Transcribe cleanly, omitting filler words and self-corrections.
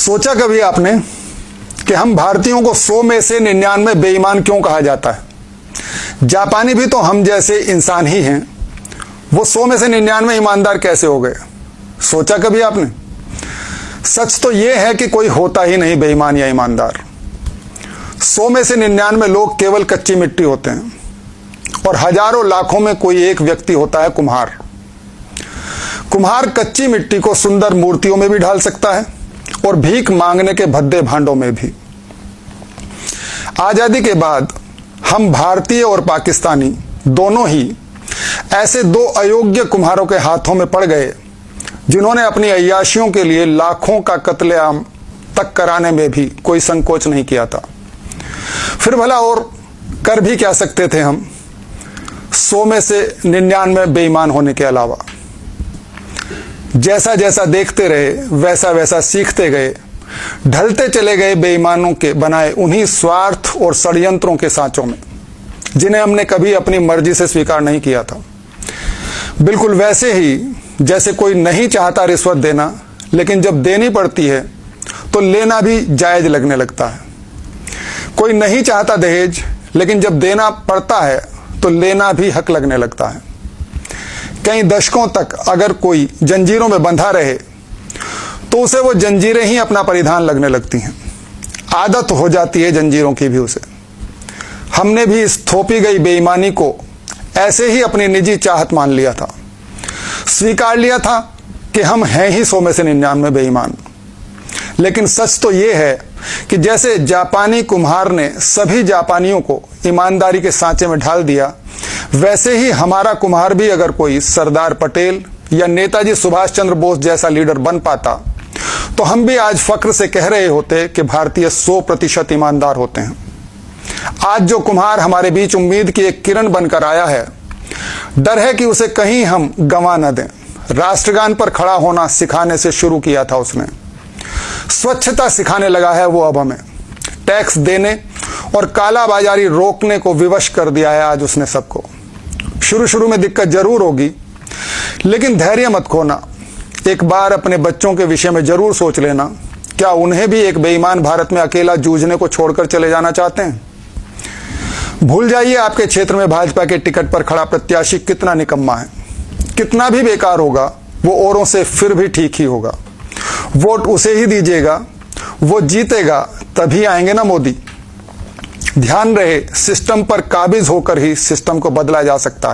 सोचा कभी आपने कि हम भारतीयों को 100 में से 99 बेईमान क्यों कहा जाता है? जापानी भी तो हम जैसे इंसान ही हैं, वो 100 में से 99 ईमानदार कैसे हो गए? सोचा कभी आपने? सच तो ये है कि कोई होता ही नहीं बेईमान या ईमानदार। 100 में से 99 लोग केवल कच्ची मिट्टी होते हैं और हजारों लाखों में कोई एक व्यक्ति होता है कुम्हार। कुम्हार कच्ची मिट्टी को सुंदर मूर्तियों में भी ढाल सकता है और भीख मांगने के भद्दे भांडों में भी। आजादी के बाद हम भारतीय और पाकिस्तानी दोनों ही ऐसे दो अयोग्य कुम्हारों के हाथों में पड़ गए जिन्होंने अपनी अय्याशियों के लिए लाखों का कत्लेआम तक कराने में भी कोई संकोच नहीं किया था। फिर भला और कर भी क्या सकते थे हम 100 में से 99 बेईमान होने के अलावा? जैसा जैसा देखते रहे वैसा वैसा सीखते गए, ढलते चले गए बेईमानों के बनाए उन्हीं स्वार्थ और षड्यंत्रों के सांचों में जिन्हें हमने कभी अपनी मर्जी से स्वीकार नहीं किया था। बिल्कुल वैसे ही जैसे कोई नहीं चाहता रिश्वत देना, लेकिन जब देनी पड़ती है तो लेना भी जायज लगने लगता है। कोई नहीं चाहता दहेज, लेकिन जब देना पड़ता है तो लेना भी हक लगने लगता है। कई दशकों तक अगर कोई जंजीरों में बंधा रहे तो उसे वो जंजीरें ही अपना परिधान लगने लगती हैं। आदत हो जाती है जंजीरों की भी उसे। हमने भी इस थोपी गई बेईमानी को ऐसे ही अपनी निजी चाहत मान लिया था, स्वीकार लिया था कि हम हैं ही 100 में से 99 बेईमान। लेकिन सच तो ये है कि जैसे जापानी कुम्हार ने सभी जापानियों को ईमानदारी के सांचे में ढाल दिया, वैसे ही हमारा कुम्हार भी अगर कोई सरदार पटेल या नेताजी सुभाष चंद्र बोस जैसा लीडर बन पाता तो हम भी आज फक्र से कह रहे होते कि भारतीय 100% ईमानदार होते हैं। आज जो कुम्हार हमारे बीच उम्मीद की एक किरण बनकर आया है, डर है कि उसे कहीं हम गंवा न दें। राष्ट्रगान पर खड़ा होना सिखाने से शुरू किया था उसने, स्वच्छता सिखाने लगा है वो अब हमें। टैक्स देने और कालाबाजारी रोकने को विवश कर दिया है आज उसने सबको। शुरू शुरू में दिक्कत जरूर होगी, लेकिन धैर्य मत खोना। एक बार अपने बच्चों के विषय में जरूर सोच लेना, क्या उन्हें भी एक बेईमान भारत में अकेला जूझने को छोड़कर चले जाना चाहते हैं? भूल जाइए आपके क्षेत्र में भाजपा के टिकट पर खड़ा प्रत्याशी कितना निकम्मा है। कितना भी बेकार होगा वो औरों से फिर भी ठीक ही होगा। वोट उसे ही दीजिएगा, वो जीतेगा तभी आएंगे ना मोदी। ध्यान रहे, सिस्टम पर काबिज होकर ही सिस्टम को बदला जा सकता है।